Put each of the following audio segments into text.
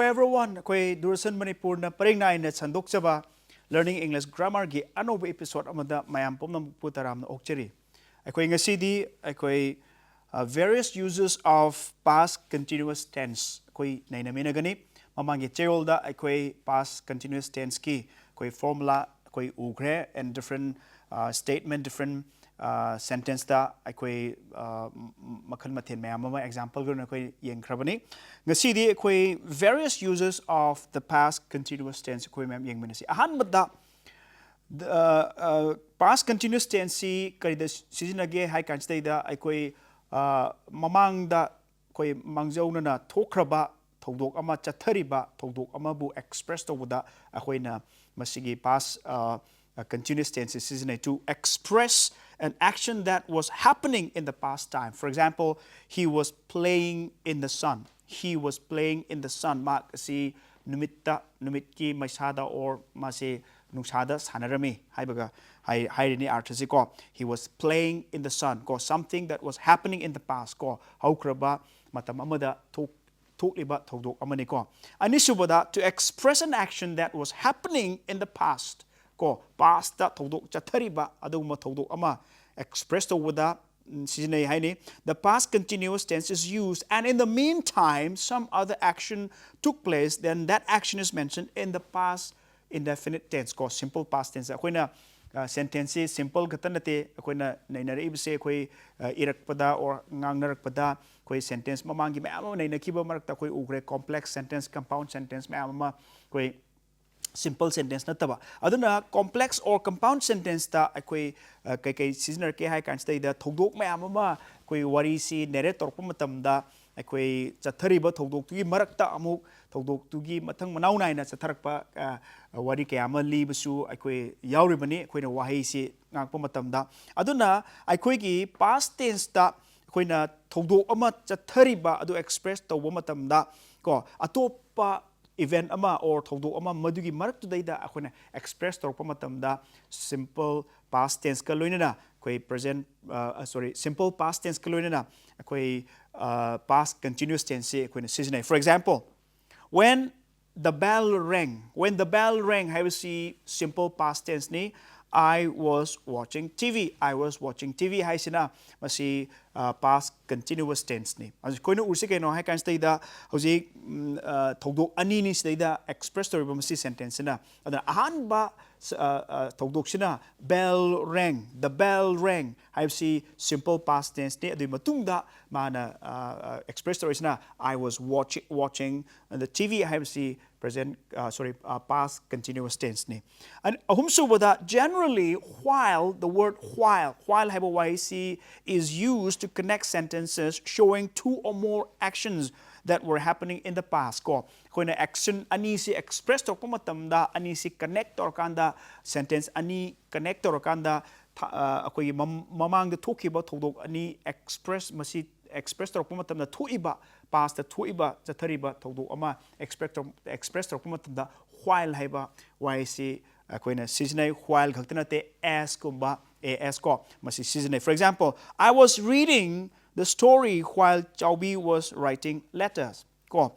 everyone. Koi Doordarshan Manipur na paring na ina chandok chaba learning English grammar gi anoba episode amada mayam pomna putaram na okcheri. Koi ngasidi koi various uses of past continuous tense. Koi naina minagani mamangi cheolda koi past continuous tense ki koi formula koi ugre and different statement different sentence da koi makhan mathen mayam ama example guna koi yengkrabani ngasidi koi various uses of the past continuous tense koi mayam yengminasi ahan badda past continuous tense si karida sizinage hai kanstay da koi mamang da koi mangjauna na thokraba thodok ama chathariba thodok ama bu express tawda akoina masigi past continuous tense is to express an action that was happening in the past time. For example, he was playing in the sun. He was playing in the sun. Ma si numitta numitki maisada or ma si nungsada sanarami haibaga haini artisi ko. He was playing in the sun. Ko something that was happening in the past ko haukraba matam amada thokliba thodok amani ko. Anisubada to express an action that was happening in the past. Ko past da thodok chathariba aduma thodok ama expressed over the seasonay haini the past continuous tense is used and in the meantime some other action took place then that action is mentioned in the past indefinite tense ko simple past tense akoina sentence simple gatanate akoina nainare ibse koi irakpada or ngangnarakpada koi sentence mamangi ma naina kiba marakta koi ugre complex sentence compound sentence ma koi simple sentence nataba aduna complex or compound sentence ta akoi kai seasoner ke hai kan stay da thodok mayam ama koi wari si narrate torpa matam da akoi chathari ba thodok tu gi marakta amuk thodok tu gi mathang manau nai na chatharakpa wari ke ama li basu akoi yauri bani koi na wahi si ngakpa matam da aduna akoi gi past tense ta koi na thodok ama chathari ba adu express tawba matam da ko atopa event ama or thodok ama madugi marak tu daida akhona express torpa matam da simple past tense ka loinana koi present simple past tense ka loinana koi past continuous tense koi na season for example when the bell rang I will see simple past tense ni I was watching TV hai sina masi past continuous tense ni as koina urse ke no hai kan stay da hoji thodok ani ni stay da express story ba masi sentence na ada ahan ba thodok sina the bell rang I see simple past tense ni adu matung da mana express story sina I was watching the TV I have see present past continuous tense ni and ahumsu wada generally while the word while have a yc is used to connect sentences showing two or more actions that were happening in the past ko koina action ani si express to matam da ani si connect or kanda sentence ani connect or kanda akoi mamang da thokiba thodok ani express masi express to matam da thoiba past the thoiba chathariba thodok ama express to matam da while haiba yc koina seasonal while ghaktana te as kumba as ko masi seasonal for example I was reading the story while Chaubi was writing letters ko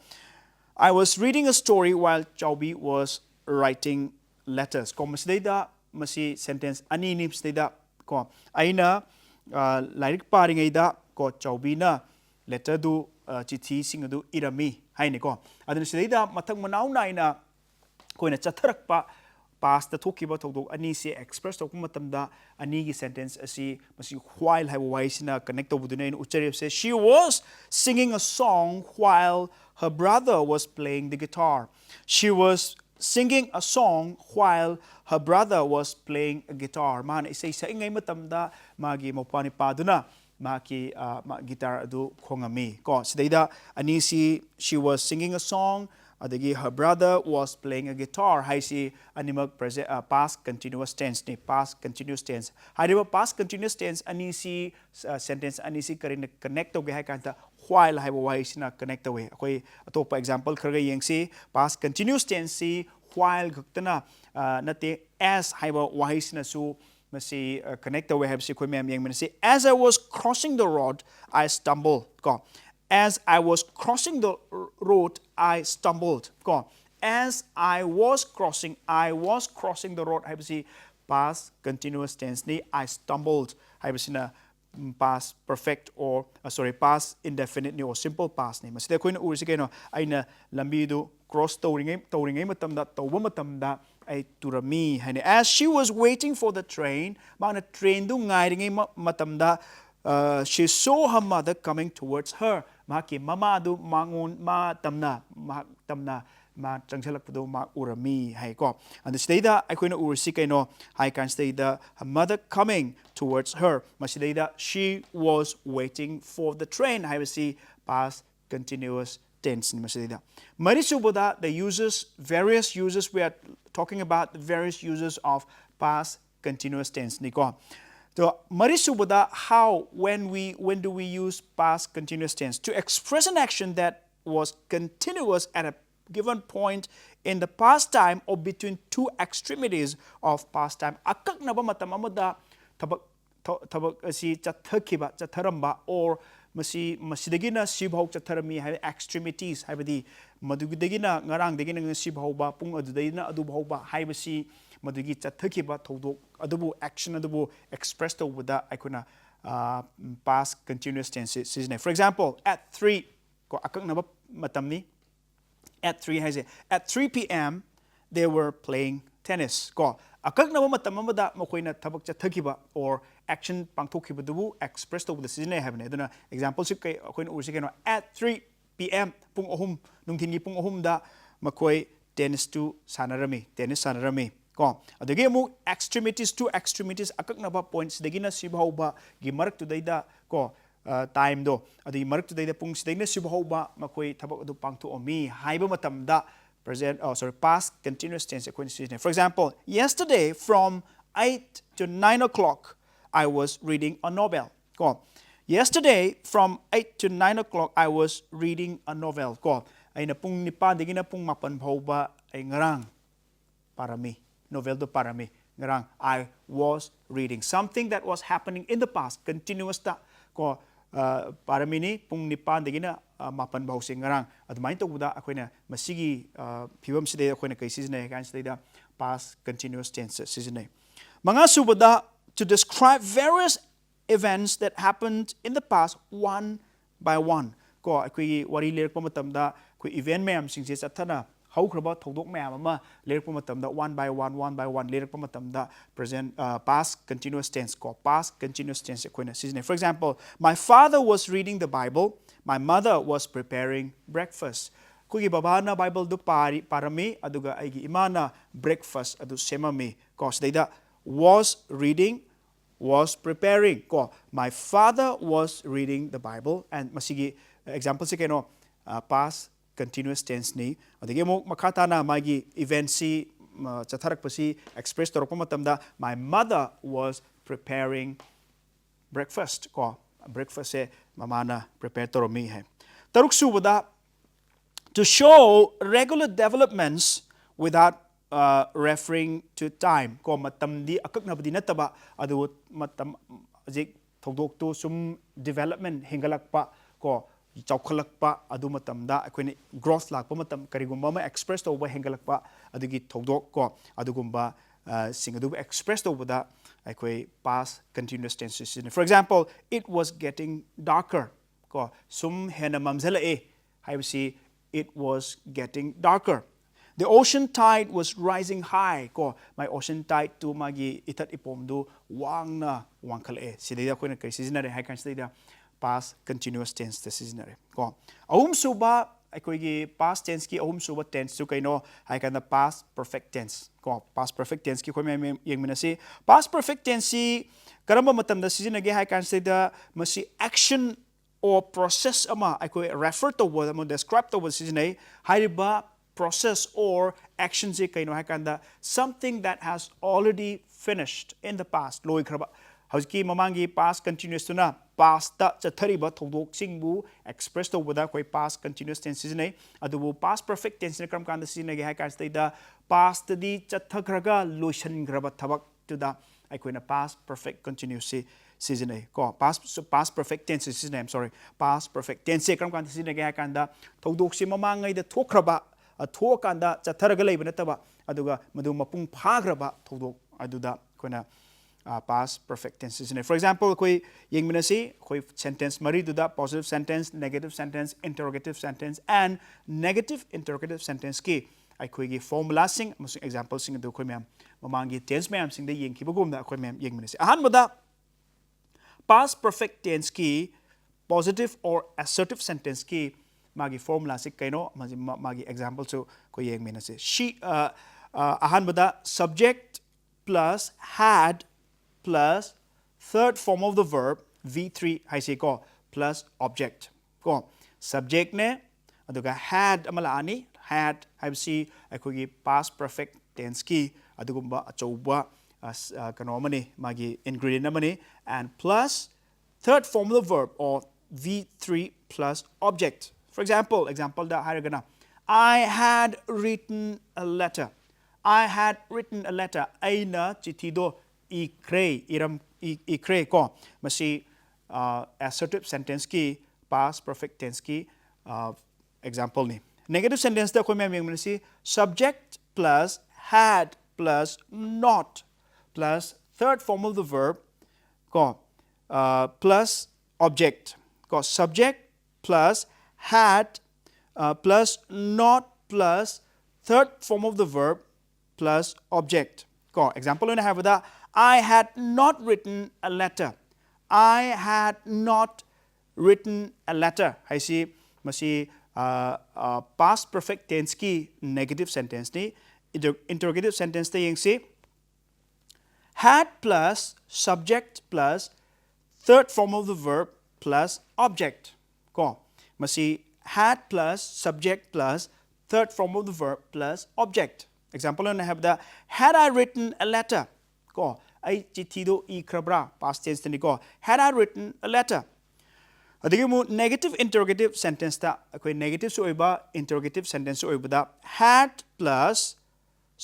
I was reading a story while Chaubi was writing letters ko masida masi sentence ani ni masida ko aina lairik paringai da ko Chaubi na letter du chithi sing adu irami haini ko adun sida mathang manau naina koina chatharakpa past the thokiba thodok ani se express tok matamda ani gi sentence asi masi while have waisina connect obudune in ucharep se she was singing a song while her brother was playing the guitar she was singing a song while her brother was playing a guitar man isai sa ingai matamda magi mopani paduna maki guitar adu khongami ko sidaida ani she was singing a song adagi her brother was playing a guitar hai si animak present past continuous tense ni past continuous tense hariba past continuous tense ani si sentence ani si karin connect to ge hai kanta while hai wai sina connect away koi atopa example kharga yengsi past continuous tense si while gaktana nate as hai wai sina su masi connect away have si koi mem yeng mena si as I was crossing the road I stumbled ko as I was crossing the road I stumbled ก็ as I was crossing the road ให้ภาษา past continuous tense นี้ I stumbled ให้ภาษา past perfect or past indefinite นี่ or simple past นี่มันแสดงคุณอุริสิเกนไอ้น่ะลำบีดู cross ตัวยังไงมาตำดาตัวมาตำดาไอ้ตุรมีให้เนี่ย as she was waiting for the train บางน่ะ train ดูง่ายยังไงมาตำดาshe saw her mother coming towards her มาเกี่ยมามาดูมางนมาตำนามาจังเชลักดูมาอุรมีให้ก็อันนี้สเตย์ดาไอ้คนอุรสิเกนให้การสเตย์ดา her mother coming towards her มาสเตย์ดา she was waiting for the train ให้ภาษา past continuous tense นี่มาสเตย์ดา Marisuboda the various uses we are talking about the various uses of past continuous tense นี่ก็So, Marisuboda, when do we use past continuous tense? To express an action that was continuous at a given point in the past time or between two extremities of past time. Akak na ba matam amada tabak si chathakiba chatharamba or masidagina sibhaw chatharami hai extremities hai badi madugidagina ngarang dagina sibhaw ba pung adudagina adubhaw ba hai basi madugi chathakiba thodok adubu action adubu express tawda aikuna past continuous tense season. For example, at 3 ko akak na ba matam ni at 3 hai se at 3 p.m. they were playing tennis ko akak na ba matam amada makoina thabak chathakiba or action pangthokhiba dubu express tawda season hai habne aduna example sik kai akoin ursi keno at 3 p.m. pung ahum nungthin gi pung ahum da makoi tennis sanarami ko adagi mu extremities to extremities akak na ba points dagina sibhaw ba gi marak tu daida ko time do adagi marak tu daida pung sidagina sibhaw ba makoi thabak adu pangthu omi haiba matam da past continuous tense sequence. For example, yesterday from 8 to 9 o'clock I was reading a novel ko yesterday from 8 to 9 o'clock I was reading a novel ko ay na pung nipan dagina pung mapan bhaw ba ay ngarang parami novel do parami ngarang I was reading something that was happening in the past continuous ta ko parami ni pung nipan dagina mapan bhaw se ngarang admai to buda akoina masigi phibam side akoina kai season kan side past continuous tense season mga subada to describe various events that happened in the past one by one ko akoi wari lerk pa matamda ko event mayam singse chathana haukraba thodok mayam ama lerk pa matamda one by one lerk pa matamda present past continuous tense ko past continuous tense akoina season. For example, my father was reading the Bible, my mother was preparing breakfast. Kugi baba na Bible do parami aduga aigi imana breakfast adu semami ko sida was reading was preparing ko my father was reading the Bible and masigi example si keno past continuous tense ni adigi mo makata na magi event si chatharak pasi express torok matamda my mother was preparing breakfast ko breakfast se mamana prepare toromi hai taruk subada to show regular developments without referring to time ko matam di akak na badi nataba adu matam jik thodok tu sum development hingalak pa ko chawkhalak pa adu matam da akoini growth lak pa matam karigumba ma express to ba hingalak pa adugi thodok ko adugumba sing adu express to da akoi past continuous tense. For example, it was getting darker ko sum hena mamzala e haibsi it was getting darker. The ocean tide was rising high ko my ocean tide to magi itat ipom do wangna wangkhal e sidida koina kai season hai kan sidida past continuous tense the season ko ahum suba akoi gi past tense ki ahum suba tense su kaino hai kan the past perfect tense ko past perfect tense ki khoi me yengmina si past perfect tense si karamba matam da season age hai kan sidida masi action or process ama akoi refer to word ama describe to word season ai haiba process or action se kaino hakanda something that has already finished in the past loi khraba hauki mamangi past continuous tuna past ta chathariba thodok singbu express to wada koi past continuous tense ne adubu past perfect tense ne kram kanda sin ge hakan da past di chathakraga lotion graba thabak to da aikoina past perfect continuous seasonay ko past perfect tense season I'm sorry past perfect tense se kram kan season ge ha kan da thodok si mamangai da thokraba tho kan da chatharaga leiba nataba aduga madu mapung phagraba thodok aduda koina past perfect tense season for example koi yengminasi koi sentence mari duda positive sentence negative sentence interrogative sentence and negative interrogative sentence ki akhoi gi formula sing example sing du khoi mem mamangi tense mem sing de yeng khibagum da khoi mem yengminasi ahan bada past perfect tense ki positive or assertive sentence ki magi formula si kaino magi example so ko yengminasi she ahan bada subject plus had plus third form of the verb v3 hai se ko plus object ko subject ne aduga had amala ani had haibsi akogi past perfect tense ki adugumba achouba kano amani magi ingredient amani and plus third form of the verb or v3 plus object for example da haragana I had written a letter aina chitido ikre ko masi assertive sentence ki past perfect tense ki example ni negative sentence da ko mem yeng masi subject plus had plus not plus third form of the verb ko plus object ko subject plus had plus not plus third form of the verb plus object ko example na have da I had not written a letter. Hai si masi past perfect tense ki negative sentence ni interrogative sentence ta yeng si had plus subject plus third form of the verb plus object ko masi had plus subject plus third form of the verb plus object example na have da had I written a letter ko ai chitido ikrabra past tense ni ko had I written a letter adigi mu negative interrogative sentence ta akoi negative so oiba interrogative sentence so oiba da had plus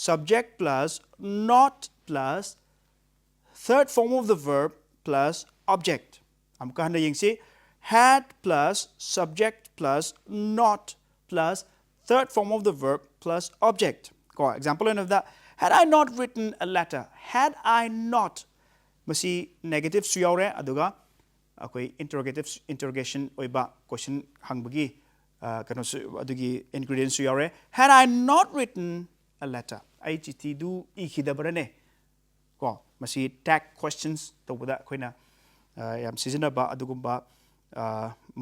subject plus not plus third form of the verb plus object am ka handa yengsi had plus subject plus not plus third form of the verb plus object ko example of that had I not written a letter had I not masi negative su yaure aduga akoi interrogation oiba question hangbagi kano su adugi ingredient su yaure had I not written a letter ai chiti du ikhidabrane ko masi tag questions tawda koina yam season ba adugumba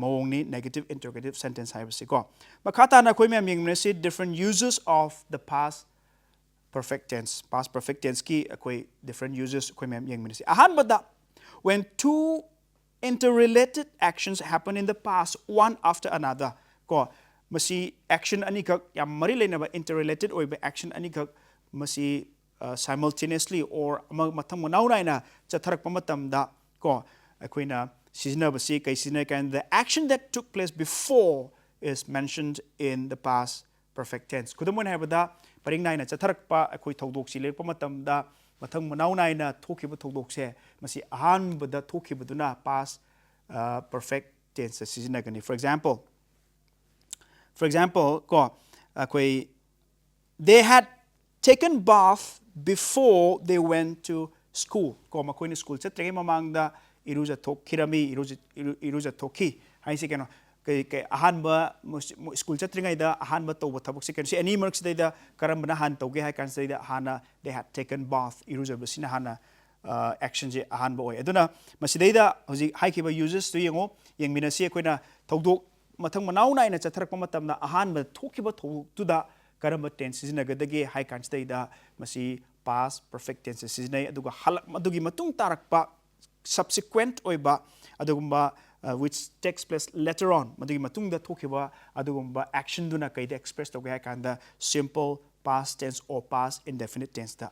mawong ni negative interrogative sentence haibasi ko makata na koi mem yengmesi different uses of the past perfect tense ki akoi different uses koi mem yengmesi ahan bada when two interrelated actions happen in the past one after another ko masi action anikak yam mari leinaba interrelated oiba action anikak masi simultaneously or mathang manauna chatharak pamatam da ko akoina seasonabasi kai season kan the action that took place before is mentioned in the past perfect tense kudamon habada paring naina chatharak pa akoi thodok si lerpa matam da mathang manauna thokiba thodok se masi ahan bada thokibaduna past perfect tense season gani for example ko akoi they had taken bath before they went to school ko makoi ni school chatre mamang da iruja thokhirami iruja thokhi hai se keno kai ahan ba school chatringai da ahan ba to thabuk se ken se any marks da karam na han toge hai kan se da hana they had taken bath iruja basina hana action je ahan ba oi aduna masidai da hoji hai ki ba uses to yengo yengmina se koina thodok mathang manau nai na chatharak pa matam na ahan ba thoki ba thodok tu da karam tense is nagadage hai kan se da masi past perfect tense is nai aduga halak adugi matung tarak pa subsequent oiba adugumba which takes place later on madugi matung da thokiba adugumba action duna kai da express to ga kan da simple past tense or past indefinite tense da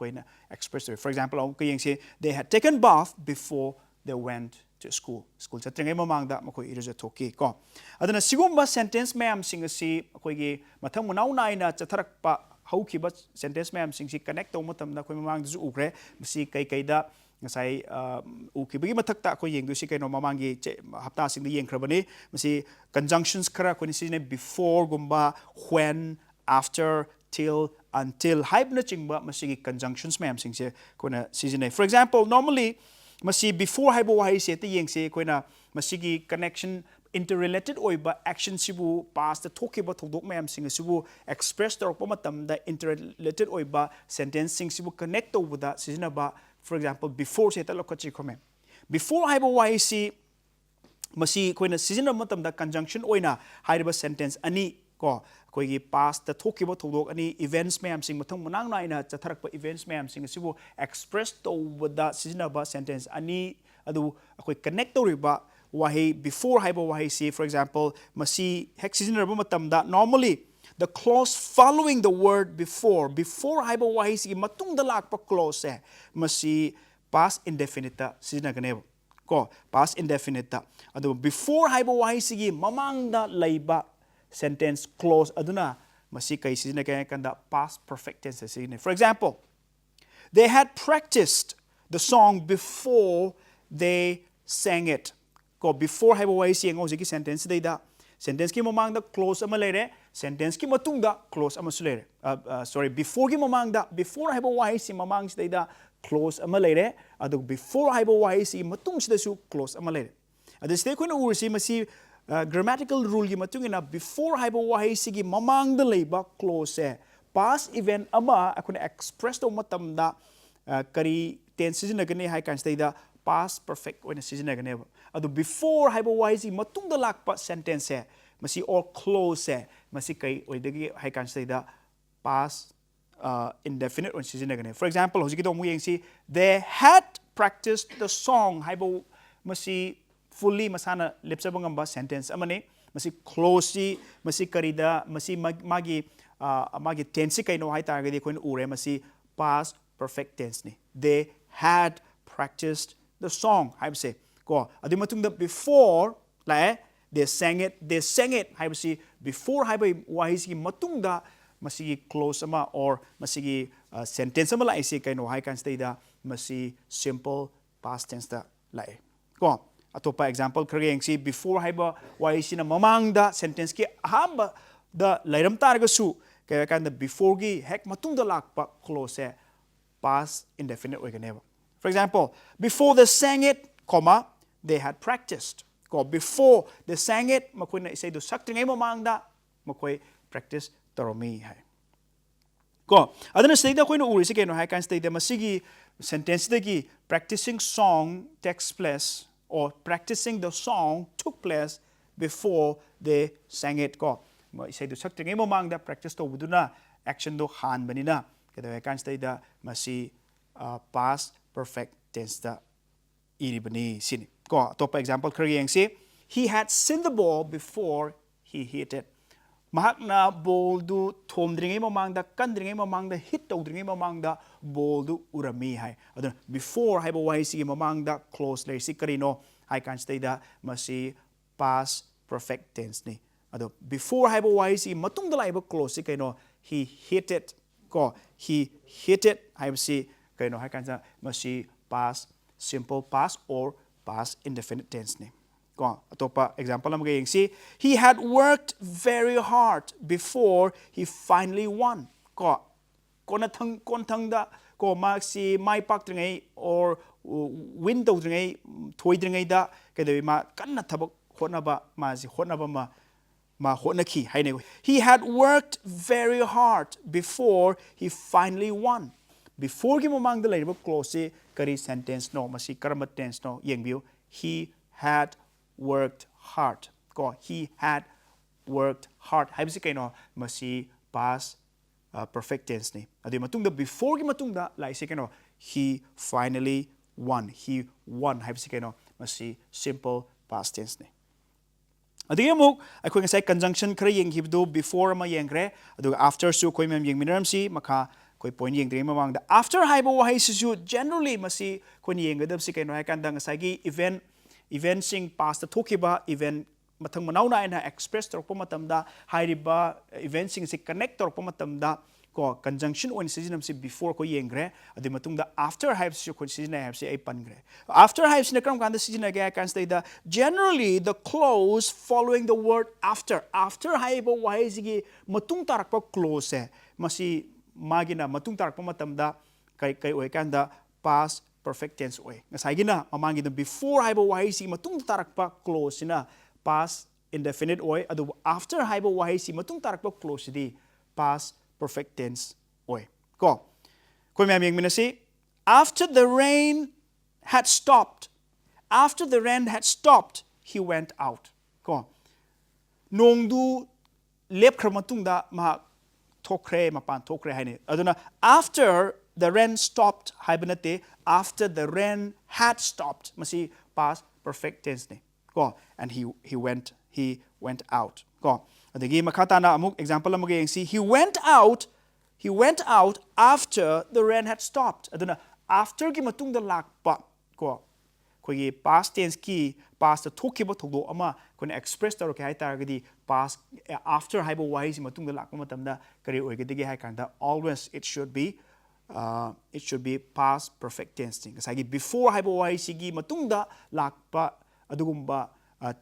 koina express for example on kayeng se they had taken bath before they went to school chatringai mamang da makoi iruja thoki ko aduna sigumba sentence mayam sing si koi gi mathang munau nai na chatharak pa haukiba sentence mayam sing si connect to matam na koi mamang ju ukre masi kai kai da ngasai ukibagi mathakta ko yengdu si kaino mamangi hapta sing de yengkrabani masi conjunctions khara ko ni sine before gumba when after till until haibna chingba masi conjunctions mayam sing se ko na season for example normally masi before haibo wahai se te yengse ko na masi connection interrelated oiba action sibu past talkiba thodok mayam sing sibu express torpa matam da interrelated oiba sentence sing sibu connect over da season ba for example before se ta lokachi khome before haibo wahai si masi ko na season matam da conjunction oina haiba sentence ani ko koigi past the thokiba thodok ani events mayam sing mathang manang na ina chatharakpa events mayam sing sibu express to wada season ba sentence ani adu akoi connect to riba wahi before haiba wahi si for example masi hek season raba matam da normally the clause following the word before haiba wahi si matung da lakpa clause masi past indefinite season ganebo ko past indefinite adu before haiba wahi si mamang da laiba sentence clause aduna masi kai season kanda past perfect tense season for example they had practiced the song before they sang it ko before haiba wahi si ngo jiki sentence deida sentence ki mamang da clause ama lere sentence ki matung da clause ama sulere sorry before ki mamang da before haiba wahi si mamang si deida clause ama lere adu before haiba wahi si matung si da su clause ama lere adu stay ko na ursi masi grammatical rule ki matung ina before haiba wahi si ki mamang da leiba clause past event ama akuna express to matam da kari tense season gani hai kan stay da past perfect oina season gani adu before haiba wahi si matung da lakpa sentence masi or clause masi kai oidagi hai kan stay da past indefinite on season gani for example hojiki do mu yeng si they had practiced the song haiba masi fully masana lepsabangam ba sentence amane masi clause si masi karida masi magi tense kai no hai targadi koin ure masi past perfect tense ni they had practiced the song haib se ko adi matung da before la they sang it haib si before haib wahi si matung da masi clause ama or masi sentence ama la ise kai no hai kan stay da masi simple past tense da la ko atopa example khreng si before haiba wahi si na mamang da sentence ki ahamba da lairam targa su kaya kan da before gi hek matung da lakpa clause past indefinite oiganeba for example before they sang it comma they had practiced ko before they sang it makoi na isai do saktingai mamang da makoi practice toromi hai ko adana stay da koi no uri si ke no hai kan stay da masigi sentence da gi practicing song takes place or practicing the song took place before they sang it ko ma isai do saktingai mamang da practice to buduna action do han banina kada kan stay da masi past perfect tense da iribani sini ko top example khriyeng si he had seen the ball before he hit it mahakna ball du thomdringai mamang da kandringai mamang da hit tawdringai mamang da ball du urami hai adun before haiba wahi si mamang da close le si karino hai kan stay da masi past perfect tense ni ado before haiba wahi si matung da laiba close si kaino he hit it ko he hit it haiba si kaino hai kan sa masi past simple past or past indefinite tense ni ko atopa example am gayeng si he had worked very hard before he finally won ko kon thang da ko ma si mai pak tringai or win do tringai thoi tringai da ke de ma kanna thabak khona ba ma si khona ba ma khona ki hai ne he had worked very hard before he finally won before ki mamang da leiba clause kari sentence no masi karma tense no yengbiu he had worked hard ko he had worked hard haibsi kaino masi past perfect tense ni adi matung da before ki matung da lai se kaino he finally won haibsi kaino masi simple past tense ni adi amuk ai khoi ngai conjunction khara yeng hibdu before ma yengre adu after su khoi mem yeng mineram si makha koi point yeng dring mamang da after haibo wahi su generally masi khoi yeng gadam si kaino hai kan da ngai gi event sing past the thokiba event mathang manau na ina express torpa matam da hairiba event sing se connect torpa matam da ko conjunction on season si before ko yengre adi matung da after hype si ko season hype si ay pangre after hype si nakram kan season aga kan stay da generally the clause following the word after hype why sigi matung tarak pa clause masi magina matung tarak pa matamda kay oy kan da past perfect tense oy ngasay gina mamangi da before hype why sigi matung tarak pa clause na past indefinite oy adu after hype why sigi matung tarak pa clause di past perfect tense oy ko may minasi after the rain had stopped he went out ko nong du lep khra matung da ma thokre mapan thokre haini aduna after the rain stopped hibernate after the rain had stopped masi past perfect tense ne ko and he went out ko adagi makata na amuk example amuk yang si he went out after the rain had stopped aduna after gi matung da lakpa ko kogi past tense ki past thokiba thogdo ama kone express taro ke hai taragadi past after haibo why si matung da lakpa matamda kari oigadi hai kanda always it should be past perfect tense thing kasagi before haibo why si gi matung da lakpa adugumba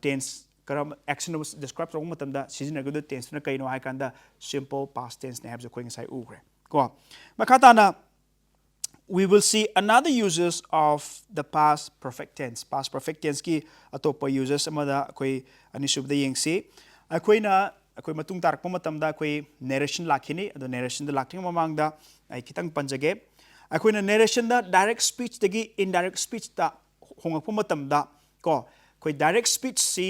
tense karam action was described wrong matamda season ago tense na kaino hai kanda simple past tense ne have ko ngai ugre ko makata na we will see another uses of the past perfect tense ki atopa uses amada koi anisubda yengsi akoi matung tarak matamda koi narration lakhini ado narration da lakhing mamangda ai kitang panjage akoi na narration da direct speech dagi indirect speech ta hongakpa matamda ko koi direct speech si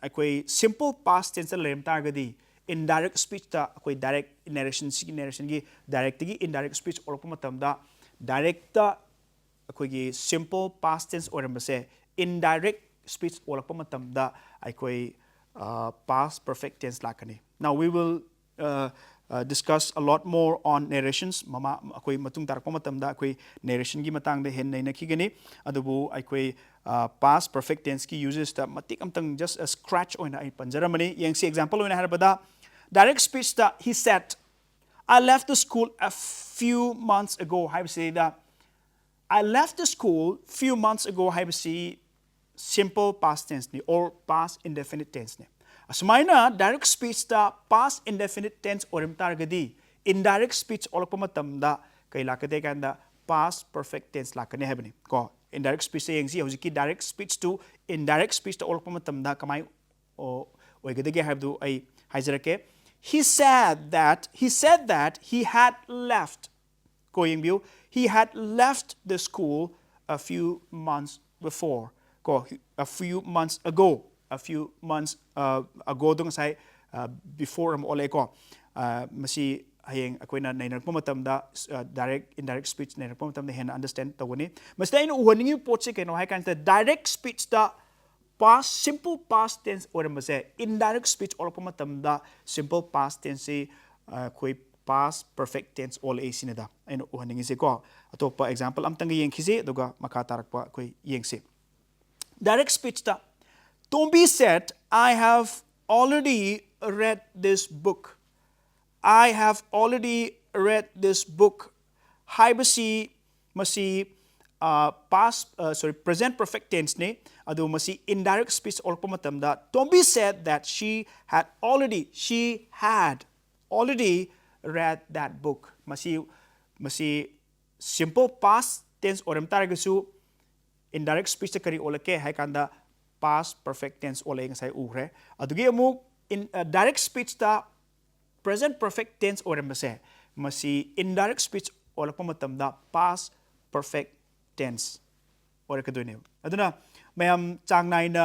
akoi simple past tense lem targadi indirect speech ta akoi direct narration gi direct gi indirect speech orpa matamda direct ta akoi gi simple past tense orambase indirect speech orpa matamda akoi past perfect tense lakani now we will discuss a lot more on narrations mama akoi matung tarak matamda akoi narration gi matang de hen nei na khigani adubu akoi past perfect tense ki uses ta matik amtang just a scratch oina ai panjaramani yengsi example oina harbada direct speech ta he said I left the school a few months ago I say that I left the school few months ago I say simple past tense ni or past indefinite tense ni asmaina direct speech ta past indefinite tense orim targadi indirect speech olakpa matamda kai lakate kanda past perfect tense lakane habani ko indirect speech saying si hojiki direct speech to indirect speech ta olakpa matamda kamai oigadege habdu ai haijarake he said that he had left going view he had left the school a few months before a few months ago dong sai before am ole ko masi hayeng akoina nainarpa matamda direct indirect speech nainarpa matamda hen understand tawani masta in uhaningi potse keno hai kan direct speech da past simple past tense orambase indirect speech orpa matamda simple past tense koi past perfect tense all a sinada aino uhaningi se ko atopa example amtanga yengkhise aduga makha tarakpa koi yengse direct speech da Tombi said I have already read this book haibasi masi past present perfect tense ne adu masi indirect speech olpa matamda Tombi said that she had already read that book masi simple past tense oram taragasu indirect speech ta kari olake hai kanda past perfect tense ole ngasai ugre adugi amuk in direct speech ta present perfect tense orambase masi indirect speech olakpa matamda past perfect tense orakadune aduna mayam changnai na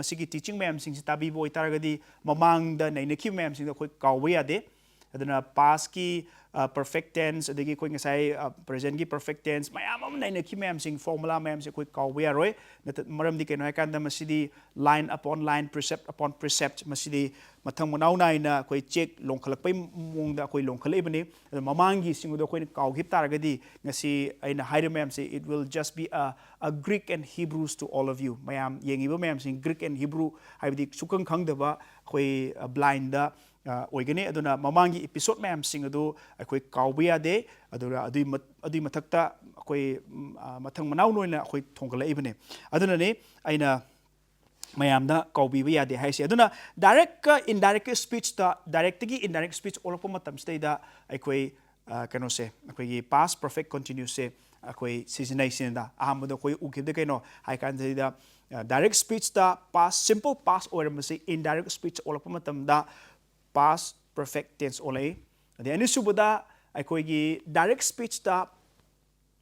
masigi teaching mayam sing tabi boy taragadi mamang da nainaki mayam sing da khoi kawwe ade aduna past ki perfect tense adagi khoi ngasai present ki perfect tense mayam am nainaki mayam sing formula mayam se khoi kawwe aroi nat maram di keno hakanda masidi line upon line precept upon precept masidi mathang manau nai na khoi check longkhalakpai mongda khoi longkhalai bani mamangi singudo khoi kawgip taragadi ngasi aina haire mayam se it will just be a Greek and Hebrews to all of you mayam yengiba mayam sing Greek and Hebrew haibdi sukang khangdaba khoi blind da ꯑꯣꯏꯒꯅꯤ ꯑꯗꯨꯅ ꯃꯃꯥꯡꯒꯤ episode ꯃꯌꯥꯝꯁꯤꯡ ꯑꯗꯨ ꯑꯩꯈꯣꯏ ꯀꯥꯎꯕ ꯌꯥꯗꯦ ꯑꯗꯨꯒ ꯑꯗꯨꯏ ꯃꯊꯛꯇ ꯑꯩꯈꯣꯏ ꯃꯊꯪ ꯃꯅꯥꯎ ꯑꯣꯏꯅ ꯑꯩꯈꯣꯏ ꯊꯣꯡꯒꯠꯂꯛꯏꯕꯅꯤ ꯑꯗꯨꯅꯅꯤ ꯑꯩꯅ ꯃꯌꯥꯝꯗ ꯀꯥꯎꯕꯤꯕ ꯌꯥꯗꯦ ꯍꯥꯏꯁꯦ ꯑꯗꯨꯅ ꯗꯥꯏꯔꯦꯛꯀ ꯏꯟꯗꯥꯏꯔꯦꯛꯀ ꯁ꯭ꯄꯤꯆꯇ ꯗꯥꯏꯔꯦꯛꯇꯒꯤ ꯏꯟꯗꯥꯏꯔꯦꯛ ꯁ꯭ꯄꯤꯆ ꯑꯣꯜꯂꯛꯄ ꯃꯇꯝꯁꯤꯗꯩꯗ ꯑꯩꯈꯣꯏ ꯀꯩꯅꯣꯁꯦ ꯑꯩꯈꯣꯏꯒꯤ ꯄꯥꯁ ꯄꯔꯐꯦꯛ ꯀꯟꯇꯤꯅ꯭ꯌꯨꯁꯁꯦ ꯑꯩꯈꯣꯏ ꯁꯤꯖꯤꯟꯅꯩꯁꯤꯅ ꯑꯍꯥꯟꯕꯗ ꯑꯩꯈꯣꯏ ꯎꯈꯤꯕꯗ ꯀꯩꯅꯣ ꯍꯥꯏ ꯀꯥꯟꯁꯤꯗ ꯗꯥꯏꯔꯦꯛ ꯁ꯭ꯄꯤꯆꯇ ꯄꯥꯁ ꯁꯤꯝꯄꯜ ꯄꯥꯁ ꯑꯣꯏꯔꯝꯕꯁꯤ ꯏꯟꯗꯥꯏꯔꯦꯛ ꯁ꯭ꯄꯤꯆ ꯑꯣꯜꯂꯛꯄ ꯃꯇꯝꯗ ꯄꯥꯁ ꯄꯔꯐꯦꯛ ꯇꯦꯟꯁ ꯑꯣꯜꯂꯛꯏ ꯑꯗꯩ ꯑꯅꯤꯁꯨꯕꯗ ꯑꯩꯈꯣꯏꯒꯤ ꯗꯥꯏꯔꯦꯛ ꯁ꯭ꯄꯤꯆꯇ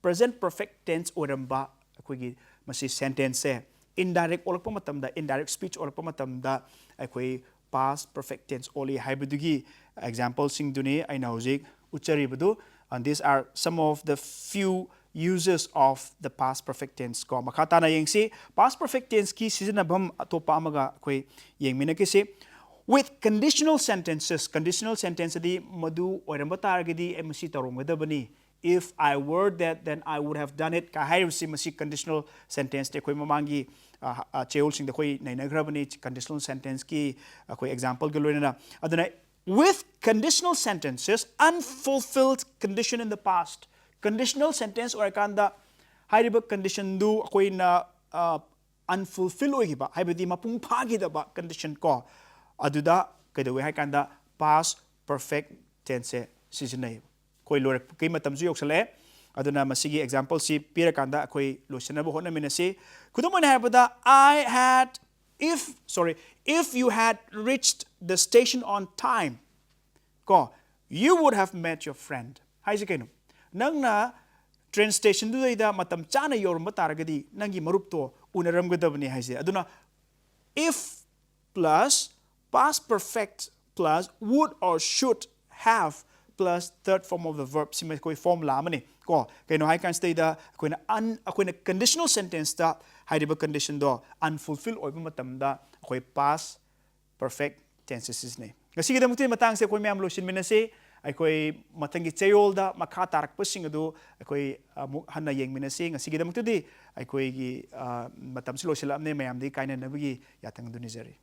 present perfect tense ꯑꯣꯏꯔꯝꯕ ꯑꯩꯈꯣꯏꯒꯤ ꯃꯁꯤ ꯁꯦꯟꯇꯦꯟꯁꯁꯦ indirect ꯑꯣꯜꯂꯛꯄ ꯃꯇꯝꯗ indirect speech ꯑꯣꯜꯂꯛꯄ ꯃꯇꯝꯗ ꯑꯩꯈꯣꯏ past perfect tense ꯑꯣꯜꯂꯤ ꯍꯥꯏꯕꯗꯨꯒꯤ exampleꯁꯤꯡꯗꯨꯅꯤ ꯑꯩꯅ ꯍꯧꯖꯤꯛ ꯎꯠꯆꯔꯤꯕꯗꯨ and these are some of the few uses of the past perfect tense ꯀꯣ ꯃꯈꯥ ꯇꯥꯅ ꯌꯦꯡꯁꯤ past perfect tense ꯀꯤ ꯁꯤꯖꯤꯟꯅꯐꯝ ꯑꯇꯣꯞꯄ ꯑꯃꯒ ꯑꯩꯈꯣꯏ ꯌꯦꯡꯃꯤꯟꯅꯈꯤꯁꯤ with conditional conditional sentence ꯑꯗꯤ ꯃꯗꯨ ꯑꯣꯏꯔꯝꯕ ꯇꯥꯔꯒꯗꯤ ꯑꯩ ꯃꯁꯤ ꯇꯧꯔꯝꯒꯗꯕꯅꯤ if I were that then I would have done it ꯀ ꯍꯥꯏꯔꯤꯕꯁꯤ ꯃꯁꯤ conditional sentence ꯑꯩꯈꯣꯏ ꯃꯃꯥꯡꯒꯤ ꯆꯌꯣꯜꯁꯤꯡꯗ ꯑꯩꯈꯣꯏ ꯅꯩꯅꯈ꯭ꯔꯕꯅꯤ conditional sentence ꯀꯤ ꯑꯩꯈꯣꯏ exampleꯒ ꯂꯣꯏꯅꯅ ꯑꯗꯨꯅ with conditional sentences unfulfilled condition in the past conditional sentence ꯑꯣꯏꯔꯀꯥꯟꯗ ꯍꯥꯏꯔꯤꯕ conditionꯗꯨ ꯑꯩꯈꯣꯏꯅ unfulfill ꯑꯣꯏꯈꯤꯕ ꯍꯥꯏꯕꯗꯤ ꯃꯄꯨꯡ ꯐꯥꯈꯤꯗꯕ condition ꯀꯣ ꯑꯗꯨꯗ ꯀꯩꯗꯧꯋꯦ ꯍꯥꯏ ꯀꯥꯟꯗ past perfect tense ꯁꯤꯖꯤꯟꯅꯩ ꯑꯩꯈꯣꯏ ꯂꯣꯏꯔꯛꯄꯒꯤ ꯃꯇꯝꯁꯨ ꯌꯧꯁꯜꯂꯛꯑꯦ ꯑꯗꯨꯅ ꯃꯁꯤꯒꯤ ꯑꯦꯛꯖꯥꯝꯄꯜꯁꯤ ꯄꯤꯔꯀꯥꯟꯗ ꯑꯩꯈꯣꯏ ꯂꯣꯏꯁꯤꯟꯅꯕ ꯍꯣꯠꯅꯃꯤꯟꯅꯁꯤ ꯈꯨꯗꯝ ꯑꯣꯏꯅ ꯍꯥꯏꯔꯕꯗ if you had reached the station on time ko you would have met your friend haise kaino nangna train station du da matam chana yorumba taragadi nangi marupto unaramgadabani haise aduna if plus past perfect plus would or should have plus third form of the verb sima koi formula amani ko kaino hai kan stay da akoina conditional sentence da hairiba condition do unfulfilled oiba matam da koi past perfect tenses is ne ngasi da muti matang se koi myam lo shin minase aikoi matangi chayol da makha tarak pasing adu aikoi hanna yeng minase ngasi da muti di aikoi gi matam se lo silam ne mayam di kaina nabagi yatang du nizari